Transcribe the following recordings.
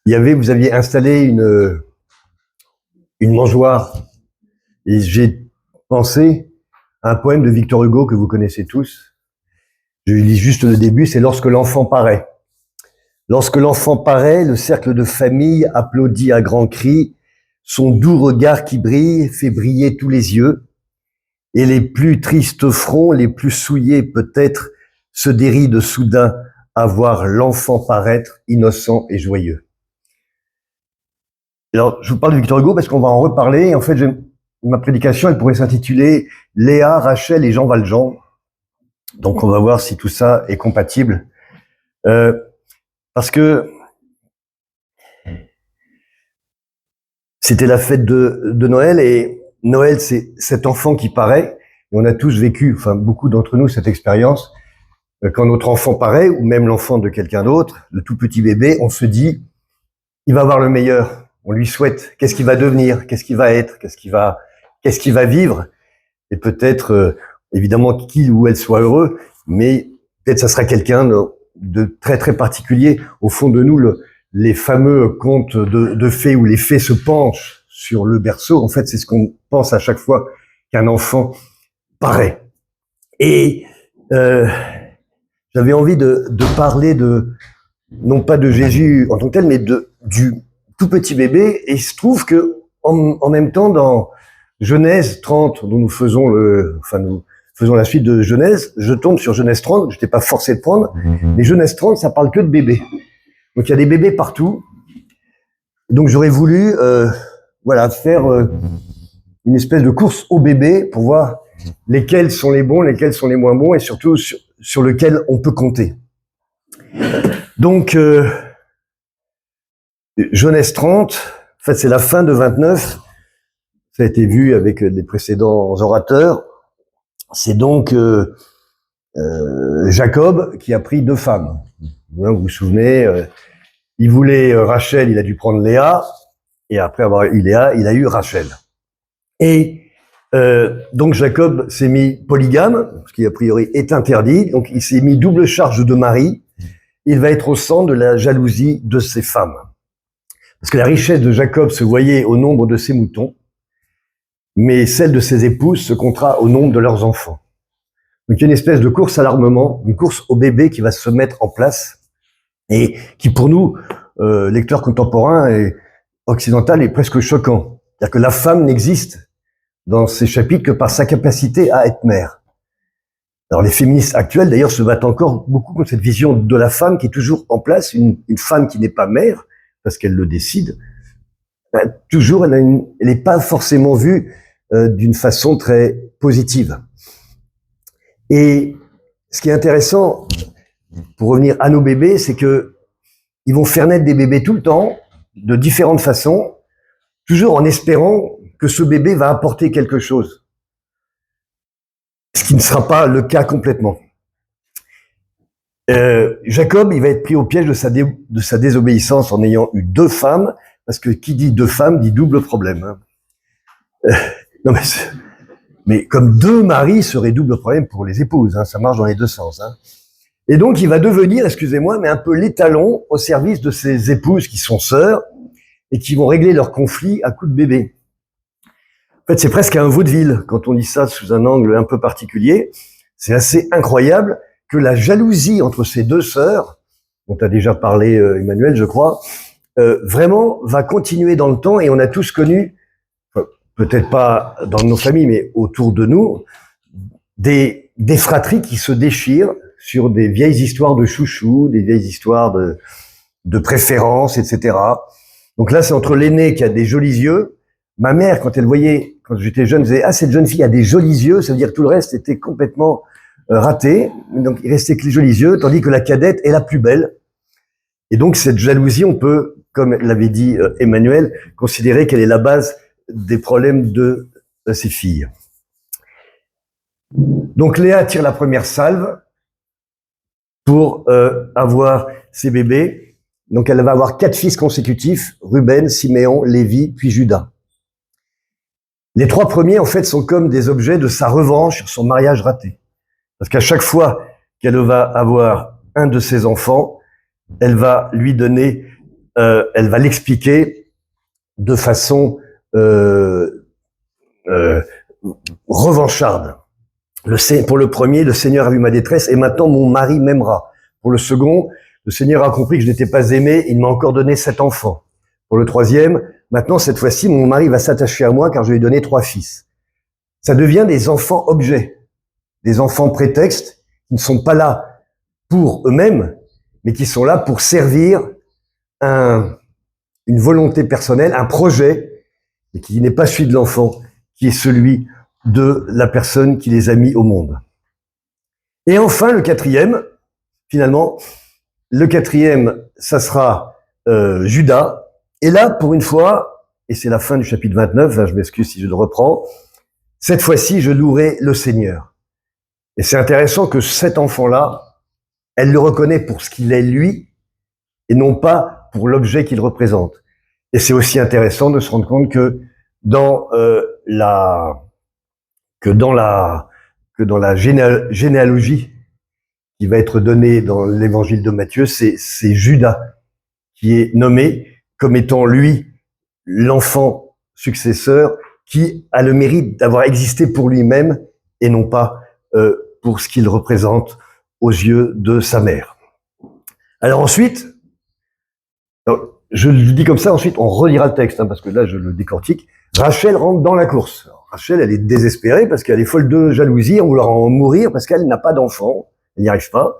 Vous aviez installé une mangeoire et j'ai pensé à un poème de Victor Hugo que vous connaissez tous. Je lis juste le début, c'est Lorsque l'enfant paraît. Lorsque l'enfant paraît, le cercle de famille applaudit à grands cris, son doux regard qui brille fait briller tous les yeux, et les plus tristes fronts, les plus souillés peut-être, se dérident soudain à voir l'enfant paraître innocent et joyeux. Alors, je vous parle de Victor Hugo parce qu'on va en reparler. En fait, ma prédication, elle pourrait s'intituler Léa, Rachel et Jean Valjean. Donc, on va voir si tout ça est compatible. Parce que c'était la fête de Noël et Noël, c'est cet enfant qui paraît. Et on a tous vécu, enfin beaucoup d'entre nous, cette expérience. Quand notre enfant paraît, ou même l'enfant de quelqu'un d'autre, le tout petit bébé, on se dit, il va avoir le meilleur. On lui souhaite. Qu'est-ce qu'il va devenir? Qu'est-ce qu'il va être? Qu'est-ce qu'il va vivre? Et peut-être, évidemment, qu'il ou elle soit heureux, mais peut-être ça sera quelqu'un de très très particulier. Au fond de nous, les fameux contes de fées où les fées se penchent sur le berceau, en fait, c'est ce qu'on pense à chaque fois qu'un enfant paraît. Et j'avais envie de parler non pas de Jésus en tant que tel, mais du tout petit bébé. Et il se trouve que en même temps, dans Genèse 30, dont nous faisons la suite de Genèse, je tombe sur Genèse 30, je n'étais pas forcé de prendre, mais Genèse 30, ça parle que de bébés. Donc il y a des bébés partout. Donc j'aurais voulu faire une espèce de course aux bébés pour voir lesquels sont les bons, lesquels sont les moins bons, et surtout sur lesquels on peut compter. Donc Genèse 30, en fait c'est la fin de 29, ça a été vu avec les précédents orateurs. C'est donc Jacob qui a pris 2 femmes. Vous vous souvenez, il voulait Rachel, il a dû prendre Léa, et après avoir eu Léa, il a eu Rachel. Et donc Jacob s'est mis polygame, ce qui a priori est interdit, donc il s'est mis double charge de mari. Il va être au centre de la jalousie de ses femmes. Parce que la richesse de Jacob se voyait au nombre de ses moutons, mais celle de ses épouses se comptera au nombre de leurs enfants. Donc il y a une espèce de course à l'armement, une course au bébé qui va se mettre en place et qui pour nous, lecteurs contemporains et occidentaux, est presque choquant. C'est-à-dire que la femme n'existe dans ces chapitres que par sa capacité à être mère. Alors les féministes actuelles d'ailleurs se battent encore beaucoup contre cette vision de la femme qui est toujours en place, une femme qui n'est pas mère, parce qu'elle le décide, toujours elle n'est pas forcément vue d'une façon très positive. Et ce qui est intéressant, pour revenir à nos bébés, c'est que ils vont faire naître des bébés tout le temps, de différentes façons, toujours en espérant que ce bébé va apporter quelque chose. Ce qui ne sera pas le cas complètement. Jacob, il va être pris au piège de sa désobéissance en ayant eu 2 femmes, parce que qui dit 2 femmes dit double problème. Hein. Non mais comme 2 maris serait double problème pour les épouses, hein, ça marche dans les 2 sens. Hein. Et donc il va devenir, excusez-moi, mais un peu l'étalon au service de ses épouses qui sont sœurs et qui vont régler leurs conflits à coups de bébé. En fait, c'est presque un vaudeville quand on dit ça sous un angle un peu particulier. C'est assez incroyable que la jalousie entre ces 2 sœurs, dont a déjà parlé Emmanuel, je crois, vraiment va continuer dans le temps et on a tous connu, peut-être pas dans nos familles, mais autour de nous, des fratries qui se déchirent sur des vieilles histoires de chouchou, des vieilles histoires de préférence, etc. Donc là, c'est entre l'aîné qui a des jolis yeux. Ma mère, quand elle voyait, quand j'étais jeune, disait « Ah, cette jeune fille a des jolis yeux », ça veut dire que tout le reste était complètement raté. Donc, il restait que les jolis yeux, tandis que la cadette est la plus belle. Et donc, cette jalousie, on peut, comme l'avait dit Emmanuel, considérer qu'elle est la base des problèmes de ses filles. Donc, Léa tire la première salve pour avoir ses bébés. Donc, elle va avoir 4 fils consécutifs, Ruben, Siméon, Lévi, puis Judas. Les 3 premiers, en fait, sont comme des objets de sa revanche sur son mariage raté. Parce qu'à chaque fois qu'elle va avoir un de ses enfants, elle va lui donner elle va l'expliquer de façon revancharde. Pour le premier, le Seigneur a vu ma détresse et maintenant mon mari m'aimera. Pour le second, le Seigneur a compris que je n'étais pas aimé, il m'a encore donné 7 enfants. Pour le troisième, maintenant cette fois-ci, mon mari va s'attacher à moi car je lui ai donné 3 fils. Ça devient des enfants objets, des enfants prétextes qui ne sont pas là pour eux-mêmes, mais qui sont là pour servir une volonté personnelle, un projet, et qui n'est pas celui de l'enfant, qui est celui de la personne qui les a mis au monde. Et enfin, le quatrième, finalement, le quatrième, ça sera Judas. Et là, pour une fois, et c'est la fin du chapitre 29, hein, je m'excuse si je le reprends, cette fois-ci, je louerai le Seigneur. Et c'est intéressant que cet enfant-là, elle le reconnaît pour ce qu'il est lui, et non pas pour l'objet qu'il représente. Et c'est aussi intéressant de se rendre compte que dans la généalogie qui va être donnée dans l'évangile de Matthieu, c'est Judas qui est nommé comme étant lui l'enfant successeur qui a le mérite d'avoir existé pour lui-même et non pas pour ce qu'il représente aux yeux de sa mère. Alors ensuite, je le dis comme ça, ensuite on relira le texte, hein, parce que là je le décortique. Rachel rentre dans la course. Alors, Rachel, elle est désespérée parce qu'elle est folle de jalousie, en voulant en mourir parce qu'elle n'a pas d'enfant, elle n'y arrive pas.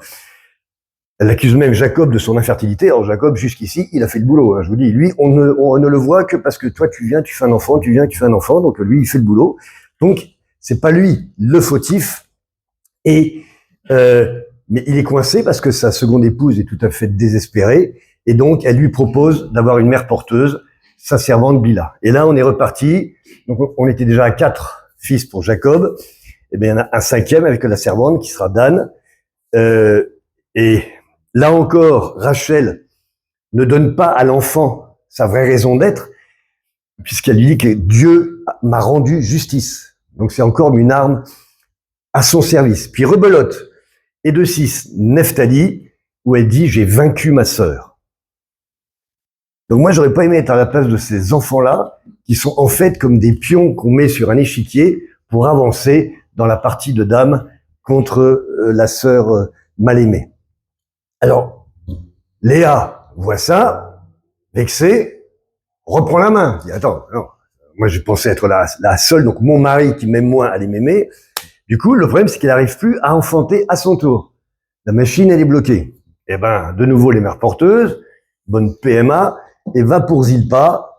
Elle accuse même Jacob de son infertilité. Alors Jacob, jusqu'ici, il a fait le boulot. Hein. Je vous dis, lui, on ne le voit que parce que toi, tu viens, tu fais un enfant, tu viens, tu fais un enfant. Donc lui, il fait le boulot. Donc c'est pas lui le fautif. Et mais il est coincé parce que sa seconde épouse est tout à fait désespérée. Et donc elle lui propose d'avoir une mère porteuse, sa servante Bila. Et là, on est reparti. Donc on était déjà à 4 fils pour Jacob. Et bien il y en a un 5e avec la servante qui sera Dan. Et là encore, Rachel ne donne pas à l'enfant sa vraie raison d'être, puisqu'elle lui dit que Dieu m'a rendu justice. Donc c'est encore une arme à son service. Puis rebelote. Et de 6, Nephtali, où elle dit « J'ai vaincu ma sœur ». Donc moi, j'aurais pas aimé être à la place de ces enfants-là, qui sont en fait comme des pions qu'on met sur un échiquier pour avancer dans la partie de dame contre la sœur mal aimée. Alors, Léa voit ça, vexée, reprend la main. Elle dit, attends, non, moi je pensais être la seule, donc mon mari qui m'aime moins allait m'aimer. Du coup, le problème c'est qu'elle n'arrive plus à enfanter à son tour. La machine, elle est bloquée. Et ben, de nouveau les mères porteuses, bonne PMA, et va pour Zilpa,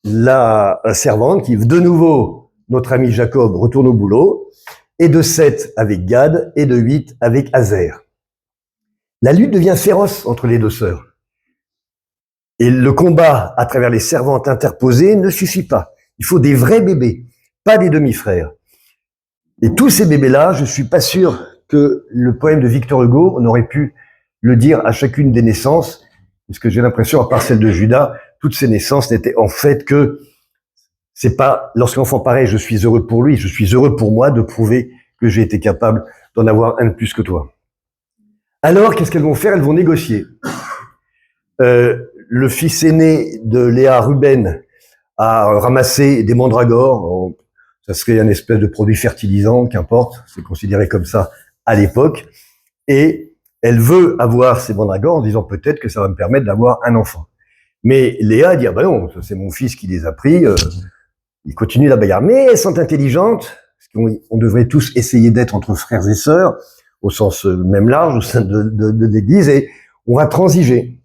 la servante qui, de nouveau, notre ami Jacob retourne au boulot, et de 7 avec Gad, et de 8 avec Azer. La lutte devient féroce entre les deux sœurs. Et le combat à travers les servantes interposées ne suffit pas. Il faut des vrais bébés, pas des demi-frères. Et tous ces bébés-là, je suis pas sûr que le poème de Victor Hugo, on aurait pu le dire à chacune des naissances, puisque j'ai l'impression, à part celle de Judas, toutes ces naissances n'étaient en fait que, c'est pas, lorsqu'enfant paraît, je suis heureux pour lui, je suis heureux pour moi de prouver que j'ai été capable d'en avoir un de plus que toi. Alors, qu'est-ce qu'elles vont faire? Elles vont négocier. Le fils aîné de Léa, Ruben, a ramassé des mandragores. Ça serait un espèce de produit fertilisant, qu'importe, c'est considéré comme ça à l'époque. Et elle veut avoir ces mandragores en disant peut-être que ça va me permettre d'avoir un enfant. Mais Léa dit, ah ben non, c'est mon fils qui les a pris, il continue la bagarre. Mais elles sont intelligentes, parce qu'on devrait tous essayer d'être entre frères et sœurs, au sens même large, au sein de l'église, et on va transiger.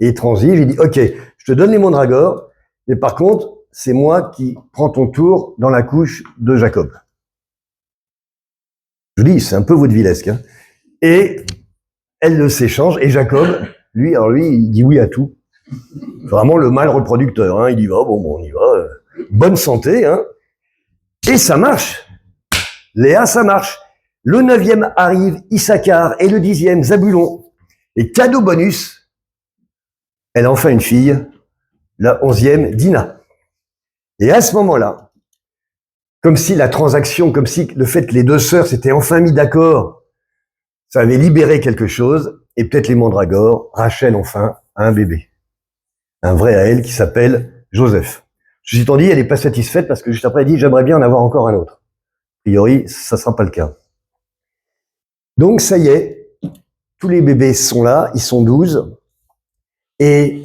Et transige, il dit, ok, je te donne les mandragores, mais par contre, c'est moi qui prends ton tour dans la couche de Jacob. Je dis, c'est un peu vaudevillesque, hein. Et elle s'échange, et Jacob, lui, il dit oui à tout. Vraiment le mâle reproducteur, hein. Il y va, bon, on y va, bonne santé, hein. Et ça marche. Léa, ça marche. Le 9e arrive Issachar et le 10e Zabulon. Et cadeau bonus, elle a enfin une fille, la 11e Dina. Et à ce moment-là, comme si la transaction, comme si le fait que les deux sœurs s'étaient enfin mis d'accord, ça avait libéré quelque chose, et peut-être les mandragores, Rachel enfin a un bébé. un vrai à elle qui s'appelle Joseph. Ceci étant dit, elle n'est pas satisfaite parce que juste après, elle dit « j'aimerais bien en avoir encore un autre ». A priori, ça ne sera pas le cas. Donc, ça y est, tous les bébés sont là, ils sont 12. Et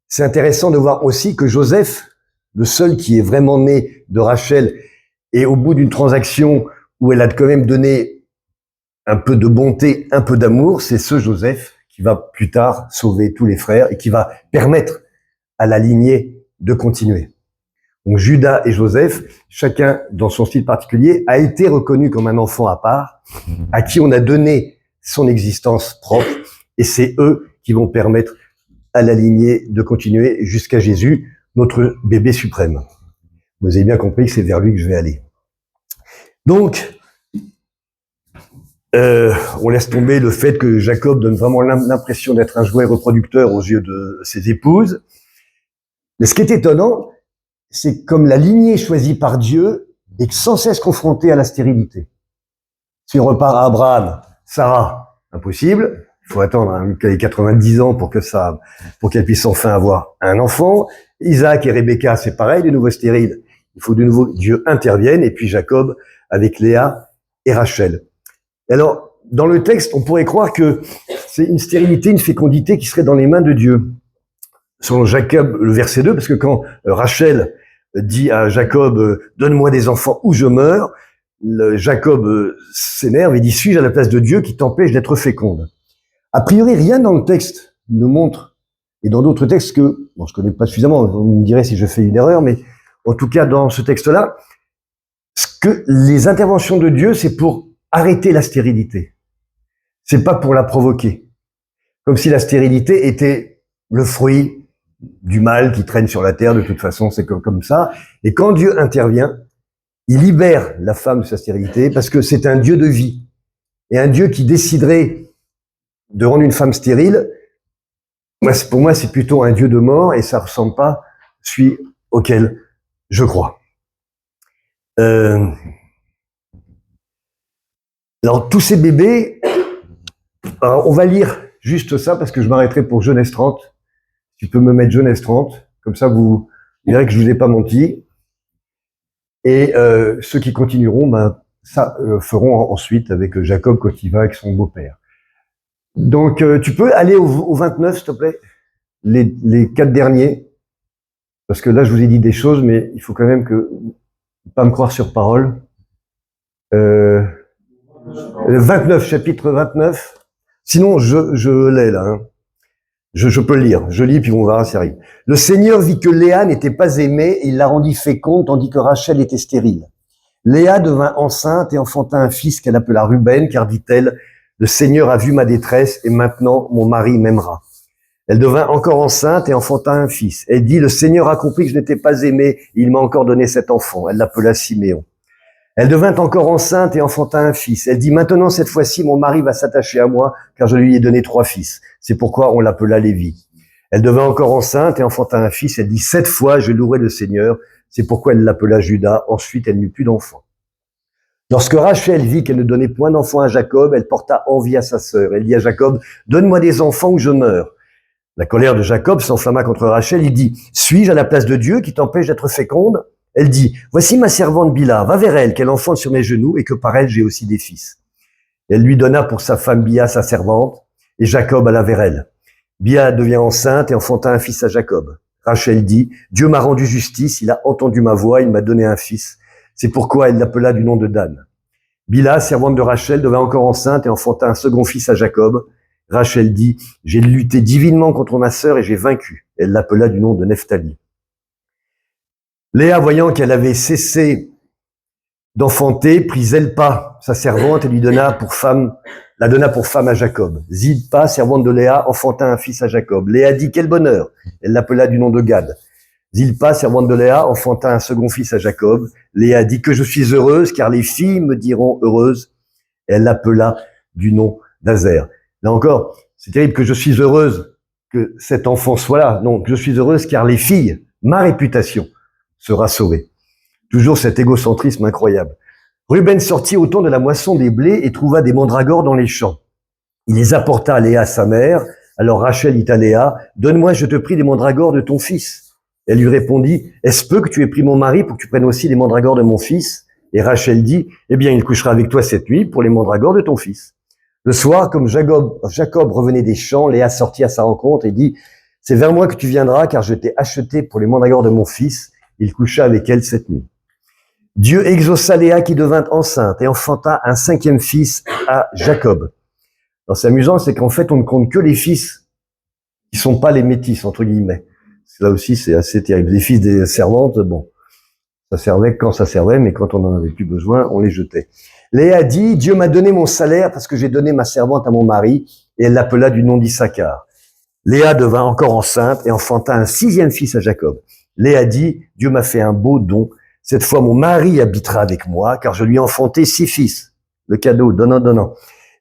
c'est intéressant de voir aussi que Joseph, le seul qui est vraiment né de Rachel, et au bout d'une transaction où elle a quand même donné un peu de bonté, un peu d'amour, c'est ce Joseph qui va plus tard sauver tous les frères et qui va permettre à la lignée de continuer. Donc Judas et Joseph, chacun dans son style particulier, a été reconnu comme un enfant à part, à qui on a donné son existence propre, et c'est eux qui vont permettre à la lignée de continuer jusqu'à Jésus, notre bébé suprême. Vous avez bien compris que c'est vers lui que je vais aller. Donc, on laisse tomber le fait que Jacob donne vraiment l'impression d'être un jouet reproducteur aux yeux de ses épouses. Mais ce qui est étonnant, c'est comme la lignée choisie par Dieu est sans cesse confrontée à la stérilité. Si on repart à Abraham, Sarah, impossible. Il faut attendre qu'elle ait 90 ans pour qu'elle puisse enfin avoir un enfant. Isaac et Rebecca, c'est pareil, de nouveau stérile. Il faut de nouveau que Dieu intervienne. Et puis Jacob avec Léa et Rachel. Alors, dans le texte, on pourrait croire que c'est une stérilité, une fécondité qui serait dans les mains de Dieu. Selon Jacob, le verset 2, parce que quand Rachel dit à Jacob « Donne-moi des enfants ou je meurs », Jacob s'énerve et dit « Suis-je à la place de Dieu qui t'empêche d'être féconde ?» A priori, rien dans le texte ne montre, et dans d'autres textes que, bon, je connais pas suffisamment, vous me direz si je fais une erreur, mais en tout cas, dans ce texte-là, ce que les interventions de Dieu, c'est pour arrêter la stérilité. C'est pas pour la provoquer. Comme si la stérilité était le fruit du mal qui traîne sur la terre, de toute façon, c'est comme ça. Et quand Dieu intervient, il libère la femme de sa stérilité parce que c'est un Dieu de vie. Et un Dieu qui déciderait de rendre une femme stérile, pour moi, c'est plutôt un Dieu de mort et ça ressemble pas à celui auquel je crois. Alors, tous ces bébés, alors, on va lire juste ça parce que je m'arrêterai pour Genèse 30. Tu peux me mettre Genèse 30, comme ça vous verrez que je vous ai pas menti. Et ceux qui continueront, feront ensuite avec Jacob quand il va avec son beau-père. Donc, tu peux aller au 29, s'il te plaît, les 4 derniers, parce que là, je vous ai dit des choses, mais il faut quand même pas me croire sur parole. 29, chapitre 29. Sinon, je l'ai là. Hein. Je peux le lire. Je lis, puis on verra si ça arrive. Le Seigneur vit que Léa n'était pas aimée et il la rendit féconde, tandis que Rachel était stérile. Léa devint enceinte et enfanta un fils qu'elle appela Ruben, car dit-elle, le Seigneur a vu ma détresse et maintenant mon mari m'aimera. Elle devint encore enceinte et enfanta un fils. Elle dit, le Seigneur a compris que je n'étais pas aimée, il m'a encore donné cet enfant. Elle l'appela Siméon. Elle devint encore enceinte et enfanta un fils. Elle dit, maintenant, cette fois-ci, mon mari va s'attacher à moi, car je lui ai donné 3 fils. C'est pourquoi on l'appela Lévi. Elle devint encore enceinte et enfanta un fils. Elle dit, 7 fois, je louerai le Seigneur. C'est pourquoi elle l'appela Judas. Ensuite, elle n'eut plus d'enfant. Lorsque Rachel vit qu'elle ne donnait point d'enfant à Jacob, elle porta envie à sa sœur. Elle dit à Jacob, donne-moi des enfants ou je meurs. La colère de Jacob s'enflamma contre Rachel. Il dit, suis-je à la place de Dieu qui t'empêche d'être féconde? Elle dit, voici ma servante Bila, va vers elle, qu'elle enfante sur mes genoux et que par elle j'ai aussi des fils. Elle lui donna pour sa femme Bia, sa servante, et Jacob alla vers elle. Bia devient enceinte et enfanta un fils à Jacob. Rachel dit, Dieu m'a rendu justice, il a entendu ma voix, il m'a donné un fils. C'est pourquoi elle l'appela du nom de Dan. Bila, servante de Rachel, devint encore enceinte et enfanta un second fils à Jacob. Rachel dit, j'ai lutté divinement contre ma sœur et j'ai vaincu. Elle l'appela du nom de Nephtali. Léa, voyant qu'elle avait cessé d'enfanter, prit Zilpa, sa servante, et la donna pour femme à Jacob. Zilpa, servante de Léa, enfanta un fils à Jacob. Léa dit, quel bonheur! Elle l'appela du nom de Gad. Zilpa, servante de Léa, enfanta un second fils à Jacob. Léa dit que je suis heureuse, car les filles me diront heureuse. Elle l'appela du nom d'Azer. Là encore, c'est terrible que je suis heureuse que cet enfant soit là. Non, je suis heureuse car les filles, ma réputation, sera sauvée. Toujours cet égocentrisme incroyable. Ruben sortit au temps de la moisson des blés et trouva des mandragores dans les champs. Il les apporta à Léa, sa mère, Alors Rachel dit à Léa, donne-moi, je te prie, des mandragores de ton fils. Elle lui répondit, est-ce peu que tu aies pris mon mari pour que tu prennes aussi les mandragores de mon fils? Et Rachel dit, eh bien, il couchera avec toi cette nuit pour les mandragores de ton fils. Le soir, comme Jacob revenait des champs, Léa sortit à sa rencontre et dit, c'est vers moi que tu viendras, car je t'ai acheté pour les mandragores de mon fils. Il coucha avec elle cette nuit. Dieu exauça Léa qui devint enceinte et enfanta un 5e fils à Jacob. Alors c'est amusant, c'est qu'en fait, on ne compte que les fils qui sont pas les métis, entre guillemets. Là aussi, c'est assez terrible. Les fils des servantes, bon, ça servait quand ça servait, mais quand on n'en avait plus besoin, on les jetait. Léa dit, Dieu m'a donné mon salaire parce que j'ai donné ma servante à mon mari, et elle l'appela du nom d'Issachar. Léa devint encore enceinte et enfanta un 6e fils à Jacob. Léa dit, Dieu m'a fait un beau don. Cette fois, mon mari habitera avec moi, car je lui ai enfanté 6 fils. Le cadeau, donnant.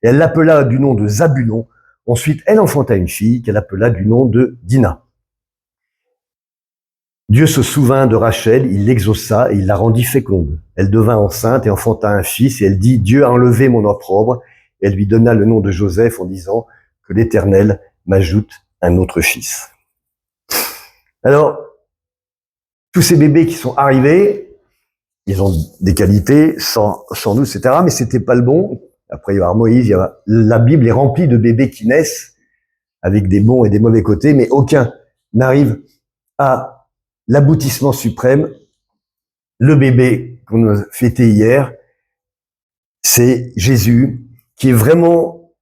Et elle l'appela du nom de Zabulon. Ensuite, elle enfanta une fille qu'elle appela du nom de Dina. Dieu se souvint de Rachel, il l'exauça et il la rendit féconde. Elle devint enceinte et enfanta un fils, et elle dit, Dieu a enlevé mon opprobre. Et elle lui donna le nom de Joseph en disant que l'Éternel m'ajoute un autre fils. Alors, tous ces bébés qui sont arrivés, ils ont des qualités, sans doute, etc., mais c'était pas le bon. Après, il y a Moïse, la Bible est remplie de bébés qui naissent avec des bons et des mauvais côtés, mais aucun n'arrive à l'aboutissement suprême. Le bébé qu'on a fêté hier, c'est Jésus, qui est vraiment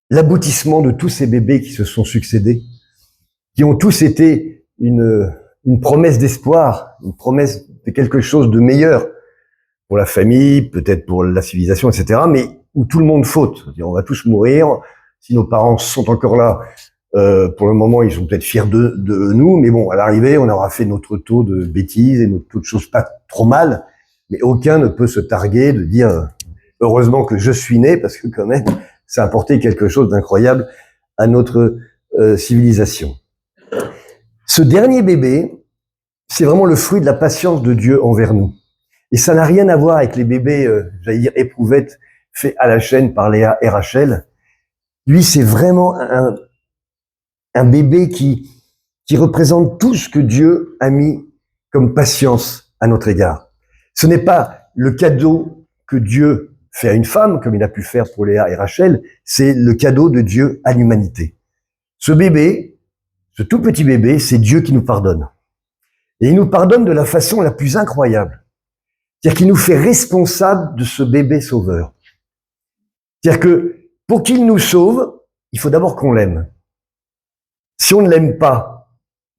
l'aboutissement de tous ces bébés qui se sont succédés, qui ont tous été une promesse d'espoir, une promesse de quelque chose de meilleur pour la famille, peut-être pour la civilisation, etc., mais où tout le monde faute. On va tous mourir. Si nos parents sont encore là, pour le moment, ils sont peut-être fiers de nous, mais bon, à l'arrivée, on aura fait notre taux de bêtises et notre taux de choses pas trop mal, mais aucun ne peut se targuer de dire heureusement que je suis né, parce que quand même, ça a apporté quelque chose d'incroyable à notre civilisation. Ce dernier bébé, c'est vraiment le fruit de la patience de Dieu envers nous. Et ça n'a rien à voir avec les bébés, j'allais dire, éprouvettes, faits à la chaîne par Léa et Rachel. Lui, c'est vraiment un bébé qui représente tout ce que Dieu a mis comme patience à notre égard. Ce n'est pas le cadeau que Dieu fait à une femme, comme il a pu faire pour Léa et Rachel, c'est le cadeau de Dieu à l'humanité. Ce bébé, ce tout petit bébé, c'est Dieu qui nous pardonne. Et il nous pardonne de la façon la plus incroyable. C'est-à-dire qu'il nous fait responsables de ce bébé sauveur. C'est-à-dire que pour qu'il nous sauve, il faut d'abord qu'on l'aime. Si on ne l'aime pas,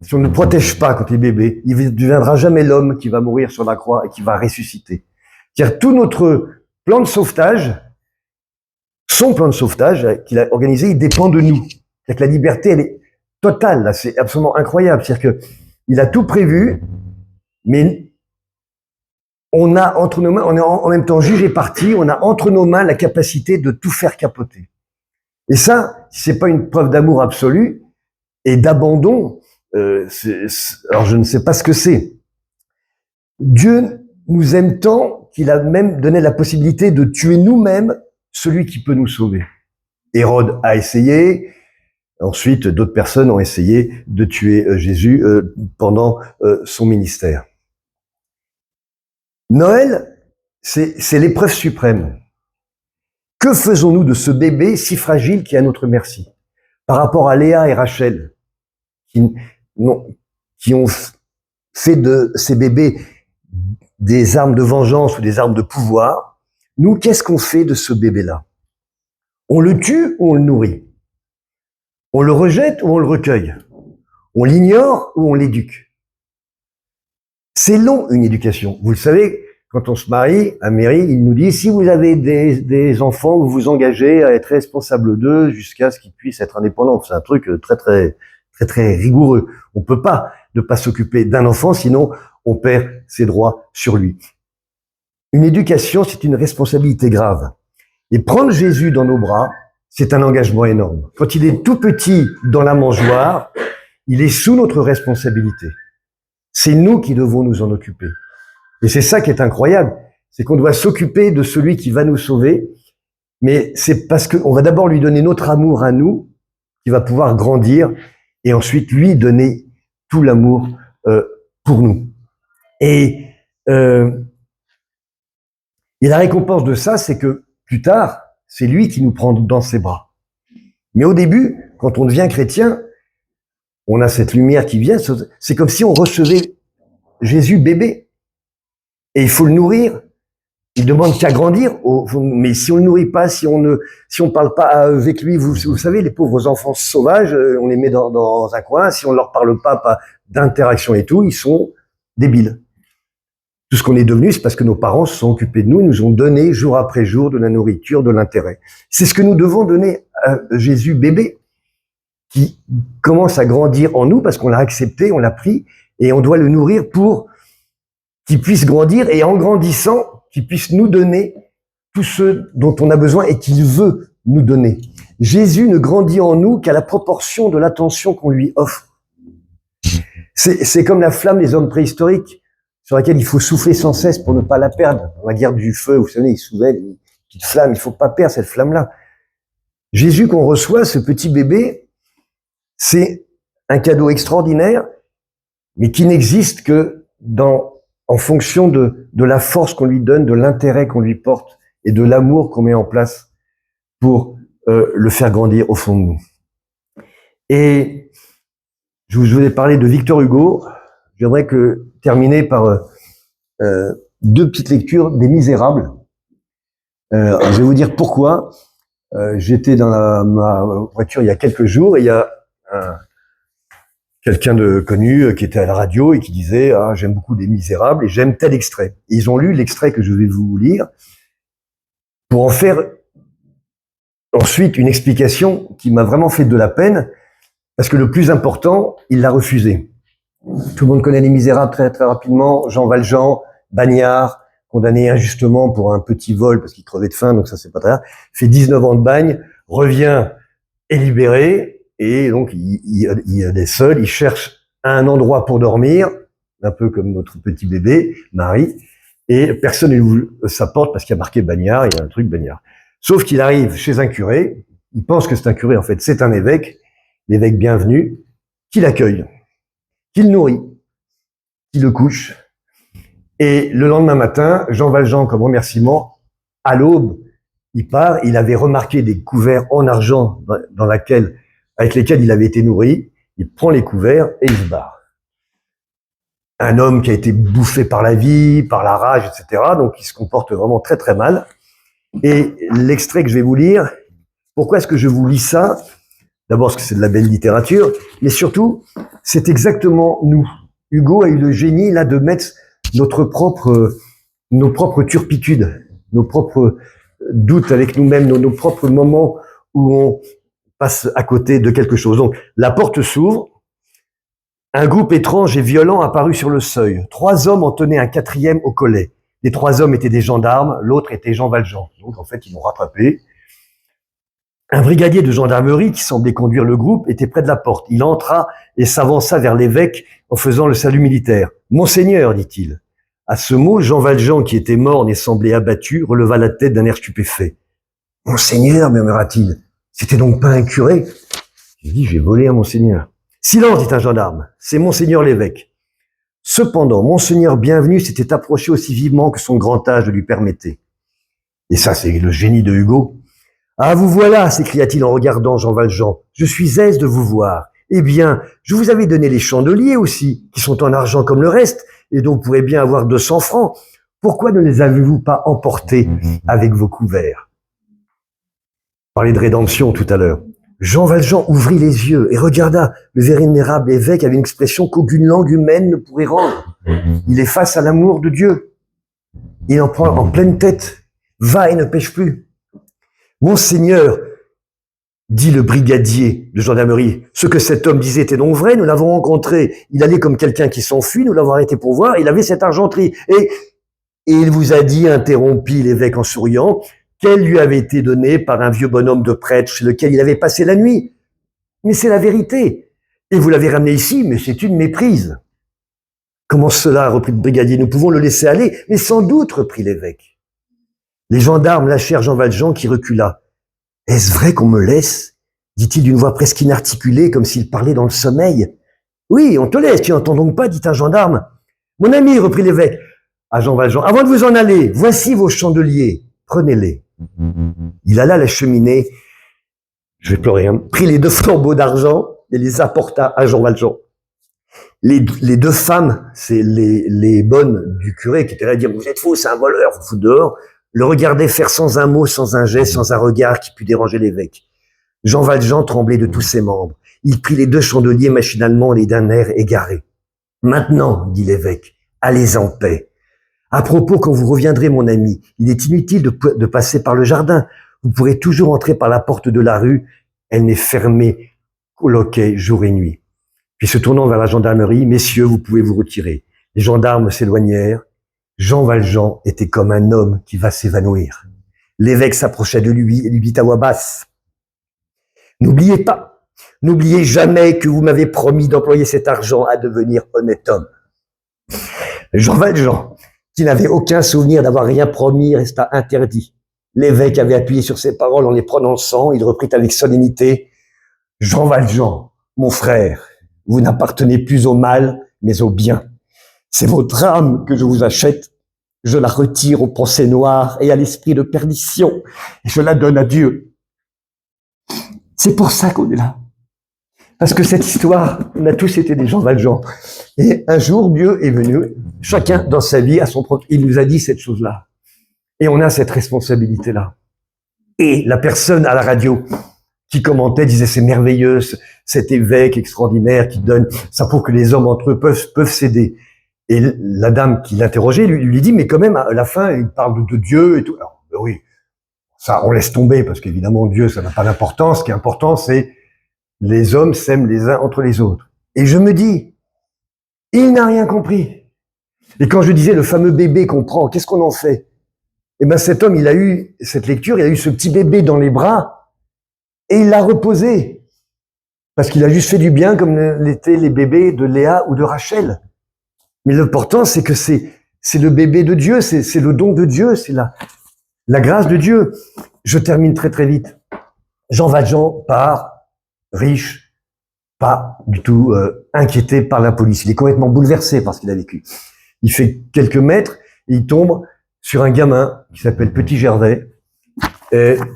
si on ne le protège pas quand il est bébé, il ne deviendra jamais l'homme qui va mourir sur la croix et qui va ressusciter. C'est-à-dire tout notre plan de sauvetage, son plan de sauvetage qu'il a organisé, il dépend de nous. C'est-à-dire que la liberté, elle est totale, là, c'est absolument incroyable. C'est-à-dire que il a tout prévu, mais on a entre nos mains, on est en même temps juge et partie, on a entre nos mains la capacité de tout faire capoter. Et ça, c'est pas une preuve d'amour absolu et d'abandon. Alors je ne sais pas ce que c'est. Dieu nous aime tant qu'il a même donné la possibilité de tuer nous-mêmes celui qui peut nous sauver. Hérode a essayé. Ensuite, d'autres personnes ont essayé de tuer Jésus pendant son ministère. Noël, c'est l'épreuve suprême. Que faisons-nous de ce bébé si fragile qui est à notre merci? Par rapport à Léa et Rachel, qui ont fait de ces bébés des armes de vengeance ou des armes de pouvoir, nous, qu'est-ce qu'on fait de ce bébé-là? On le tue ou on le nourrit? On le rejette ou on le recueille? On l'ignore ou on l'éduque? C'est long, une éducation. Vous le savez, quand on se marie, à mairie, il nous dit, si vous avez des enfants, vous vous engagez à être responsable d'eux jusqu'à ce qu'ils puissent être indépendants. C'est un truc très rigoureux. On peut pas ne pas s'occuper d'un enfant, sinon on perd ses droits sur lui. Une éducation, c'est une responsabilité grave. Et prendre Jésus dans nos bras, c'est un engagement énorme. Quand il est tout petit dans la mangeoire, il est sous notre responsabilité. C'est nous qui devons nous en occuper. Et c'est ça qui est incroyable, c'est qu'on doit s'occuper de celui qui va nous sauver, mais c'est parce qu'on va d'abord lui donner notre amour à nous, qui va pouvoir grandir et ensuite lui donner tout l'amour pour nous. Et la récompense de ça, c'est que plus tard, c'est lui qui nous prend dans ses bras. Mais au début, quand on devient chrétien, on a cette lumière qui vient, c'est comme si on recevait Jésus bébé. Et il faut le nourrir. Il demande qu'à grandir, mais si on le nourrit pas, si on parle pas avec lui, vous savez, les pauvres enfants sauvages, on les met dans un coin, si on leur parle pas d'interaction et tout, ils sont débiles. Tout ce qu'on est devenu, c'est parce que nos parents se sont occupés de nous, ils nous ont donné jour après jour de la nourriture, de l'intérêt. C'est ce que nous devons donner à Jésus bébé, qui commence à grandir en nous parce qu'on l'a accepté, on l'a pris, et on doit le nourrir pour qu'il puisse grandir, et en grandissant, qu'il puisse nous donner tout ce dont on a besoin et qu'il veut nous donner. Jésus ne grandit en nous qu'à la proportion de l'attention qu'on lui offre. C'est comme la flamme des hommes préhistoriques, sur laquelle il faut souffler sans cesse pour ne pas la perdre. Dans la guerre du feu, vous savez, il soulevait une petite flamme, il faut pas perdre cette flamme-là. Jésus qu'on reçoit, ce petit bébé, c'est un cadeau extraordinaire, mais qui n'existe que en fonction de la force qu'on lui donne, de l'intérêt qu'on lui porte et de l'amour qu'on met en place pour le faire grandir au fond de nous. Et je voulais parler de Victor Hugo. J'aimerais terminer par deux petites lectures des Misérables. Je vais vous dire pourquoi. J'étais dans ma voiture il y a quelques jours et il y a quelqu'un de connu qui était à la radio et qui disait « Ah, j'aime beaucoup des Misérables et j'aime tel extrait ». Ils ont lu l'extrait que je vais vous lire pour en faire ensuite une explication qui m'a vraiment fait de la peine parce que le plus important, il l'a refusé. Tout le monde connaît les Misérables très très rapidement. Jean Valjean, bagnard, condamné injustement pour un petit vol parce qu'il crevait de faim, donc ça c'est pas très grave, fait 19 ans de bagne, revient est libéré. Et donc, il est seul, il cherche un endroit pour dormir, un peu comme notre petit bébé, Marie, et personne ne ouvre sa porte parce qu'il y a marqué bagnard, il y a un truc bagnard. Sauf qu'il arrive chez un curé, il pense que c'est un curé, en fait, c'est un évêque, l'évêque bienvenu, qui l'accueille, qui le nourrit, qui le couche. Et le lendemain matin, Jean Valjean, comme remerciement, à l'aube, il part, il avait remarqué des couverts en argent avec lesquels il avait été nourri, il prend les couverts et il se barre. Un homme qui a été bouffé par la vie, par la rage, etc. Donc il se comporte vraiment très très mal. Et l'extrait que je vais vous lire, pourquoi est-ce que je vous lis ça? D'abord parce que c'est de la belle littérature, mais surtout, c'est exactement nous. Hugo a eu le génie là de mettre nos propres turpitudes, nos propres doutes avec nous-mêmes, nos propres moments où on passe à côté de quelque chose. Donc, la porte s'ouvre. Un groupe étrange et violent apparut sur le seuil. 3 hommes en tenaient un 4e au collet. Les 3 hommes étaient des gendarmes, l'autre était Jean Valjean. Donc, en fait, ils l'ont rattrapé. Un brigadier de gendarmerie qui semblait conduire le groupe était près de la porte. Il entra et s'avança vers l'évêque en faisant le salut militaire. « Monseigneur », dit-il. À ce mot, Jean Valjean, qui était morne et semblait abattu, releva la tête d'un air stupéfait. « Monseigneur », murmura-t-il. C'était donc pas un curé? J'ai dit, j'ai volé à Monseigneur. Silence, dit un gendarme, c'est Monseigneur l'évêque. Cependant, Monseigneur Bienvenu s'était approché aussi vivement que son grand âge le lui permettait. Et ça, c'est le génie de Hugo. Ah, vous voilà, s'écria-t-il en regardant Jean Valjean. Je suis aise de vous voir. Eh bien, je vous avais donné les chandeliers aussi, qui sont en argent comme le reste, et dont vous pourrez bien avoir 200 francs. Pourquoi ne les avez-vous pas emportés avec vos couverts? Parler de rédemption tout à l'heure. Jean Valjean ouvrit les yeux et regarda. Le vénérable évêque avait une expression qu'aucune langue humaine ne pourrait rendre. Il est face à l'amour de Dieu. Il en prend en pleine tête. Va et ne pêche plus. Monseigneur, dit le brigadier de gendarmerie, ce que cet homme disait était donc vrai, nous l'avons rencontré. Il allait comme quelqu'un qui s'enfuit, nous l'avons arrêté pour voir, il avait cette argenterie. Et il vous a dit, interrompit l'évêque en souriant, qu'elle lui avait été donnée par un vieux bonhomme de prêtre chez lequel il avait passé la nuit. Mais c'est la vérité. Et vous l'avez ramené ici, mais c'est une méprise. Comment cela, reprit le brigadier, nous pouvons le laisser aller, mais sans doute, reprit l'évêque. Les gendarmes lâchèrent Jean Valjean qui recula. Est-ce vrai qu'on me laisse? dit-il d'une voix presque inarticulée, comme s'il parlait dans le sommeil. Oui, on te laisse, tu n'entends donc pas, dit un gendarme. Mon ami, reprit l'évêque à Jean Valjean, avant de vous en aller, voici vos chandeliers, prenez-les. Il alla à la cheminée, je vais pleurer, prit les 2 flambeaux d'argent et les apporta à Jean Valjean. Les 2 femmes, c'est les bonnes du curé qui étaient là à dire, vous êtes faux, c'est un voleur, vous foutez dehors, le regardaient faire sans un mot, sans un geste, sans un regard qui pût déranger l'évêque. Jean Valjean tremblait de tous ses membres. Il prit les 2 chandeliers machinalement et d'un air égaré. Maintenant, dit l'évêque, allez en paix. À propos, quand vous reviendrez, mon ami, il est inutile de passer par le jardin. Vous pourrez toujours entrer par la porte de la rue. Elle n'est fermée qu'au loquet jour et nuit. Puis se tournant vers la gendarmerie, messieurs, vous pouvez vous retirer. Les gendarmes s'éloignèrent. Jean Valjean était comme un homme qui va s'évanouir. L'évêque s'approcha de lui et lui dit à voix basse, n'oubliez jamais que vous m'avez promis d'employer cet argent à devenir honnête homme. Jean Valjean, qui n'avait aucun souvenir d'avoir rien promis, resta interdit. L'évêque avait appuyé sur ses paroles en les prononçant. Il reprit avec solennité, Jean Valjean, mon frère, vous n'appartenez plus au mal, mais au bien. C'est votre âme que je vous achète. Je la retire aux pensées noires et à l'esprit de perdition, et je la donne à Dieu. C'est pour ça qu'on est là. Parce que cette histoire, on a tous été des Jean Valjean. Et un jour, Dieu est venu, chacun dans sa vie, à son propre, il nous a dit cette chose-là. Et on a cette responsabilité-là. Et la personne à la radio qui commentait disait, c'est merveilleux, cet évêque extraordinaire qui donne, ça prouve que les hommes entre eux peuvent s'aider. Et la dame qui l'interrogeait lui dit, mais quand même, à la fin, il parle de Dieu et tout. Alors, oui, ça, on laisse tomber, parce qu'évidemment, Dieu, ça n'a pas d'importance. Ce qui est important, c'est les hommes s'aiment les uns entre les autres. Et je me dis, il n'a rien compris. Et quand je disais le fameux bébé qu'on prend, qu'est-ce qu'on en fait? Eh ben, cet homme, il a eu cette lecture, il a eu ce petit bébé dans les bras, et il l'a reposé. Parce qu'il a juste fait du bien, comme l'étaient les bébés de Léa ou de Rachel. Mais l'important, c'est que c'est le bébé de Dieu, c'est le don de Dieu, c'est la grâce de Dieu. Je termine très très vite. Jean Valjean part, riche, pas du tout inquiété par la police. Il est complètement bouleversé par ce qu'il a vécu. Il fait quelques mètres et il tombe sur un gamin qui s'appelle Petit Gervais,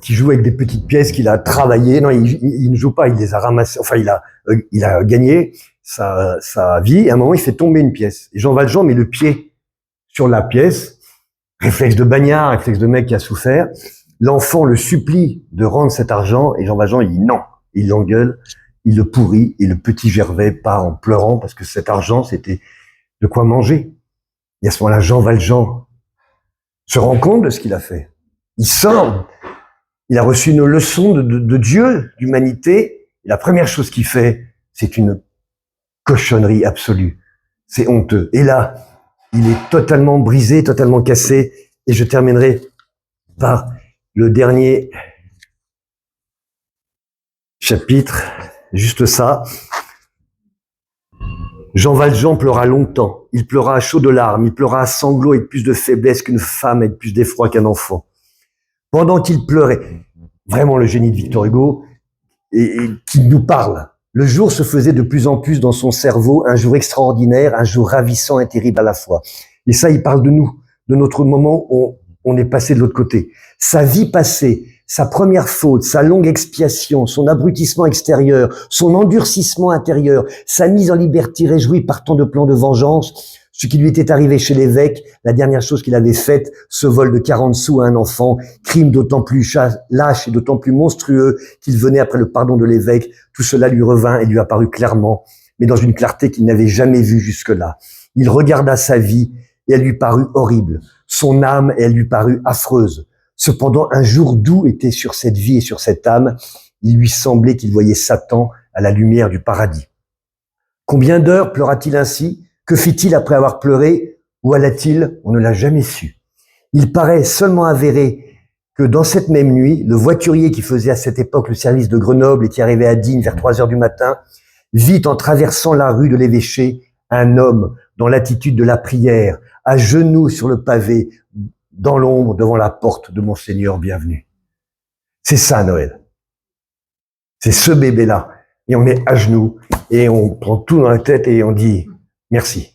qui joue avec des petites pièces qu'il a travaillées. Non, il ne joue pas, il les a ramassées. Enfin, il a gagné sa vie. Et à un moment, il fait tomber une pièce. Et Jean Valjean met le pied sur la pièce. Réflexe de bagnard, réflexe de mec qui a souffert. L'enfant le supplie de rendre cet argent et Jean Valjean, il dit non. Il l'engueule, il le pourrit et le Petit Gervais part en pleurant parce que cet argent, c'était de quoi manger. Et à ce moment-là, Jean Valjean se rend compte de ce qu'il a fait. Il sort, il a reçu une leçon de Dieu, d'humanité. Et la première chose qu'il fait, c'est une cochonnerie absolue. C'est honteux. Et là, il est totalement brisé, totalement cassé. Et je terminerai par le dernier chapitre, juste ça. Jean Valjean pleura longtemps. Il pleura à chaudes larmes. Il pleura à sanglots avec plus de faiblesse qu'une femme, avec plus d'effroi qu'un enfant. Pendant qu'il pleurait, vraiment le génie de Victor Hugo, et qui nous parle. Le jour se faisait de plus en plus dans son cerveau, un jour extraordinaire, un jour ravissant et terrible à la fois. Et ça, il parle de nous, de notre moment où on est passé de l'autre côté. Sa vie passée, sa première faute, sa longue expiation, son abrutissement extérieur, son endurcissement intérieur, sa mise en liberté réjouie par tant de plans de vengeance, ce qui lui était arrivé chez l'évêque, la dernière chose qu'il avait faite, ce vol de 40 sous à un enfant, crime d'autant plus lâche et d'autant plus monstrueux qu'il venait après le pardon de l'évêque, tout cela lui revint et lui apparut clairement, mais dans une clarté qu'il n'avait jamais vue jusque-là. Il regarda sa vie et elle lui parut horrible, son âme et elle lui parut affreuse. Cependant, un jour doux était sur cette vie et sur cette âme. Il lui semblait qu'il voyait Satan à la lumière du paradis. Combien d'heures pleura-t-il ainsi? Que fit-il après avoir pleuré? Où alla-t-il? On ne l'a jamais su. Il paraît seulement avéré que dans cette même nuit, le voiturier qui faisait à cette époque le service de Grenoble et qui arrivait à Digne vers 3 heures du matin, vit en traversant la rue de l'Évêché un homme dans l'attitude de la prière, à genoux sur le pavé, dans l'ombre devant la porte de Monseigneur bienvenu. C'est ça Noël. C'est ce bébé-là. Et on est à genoux et on prend tout dans la tête et on dit merci.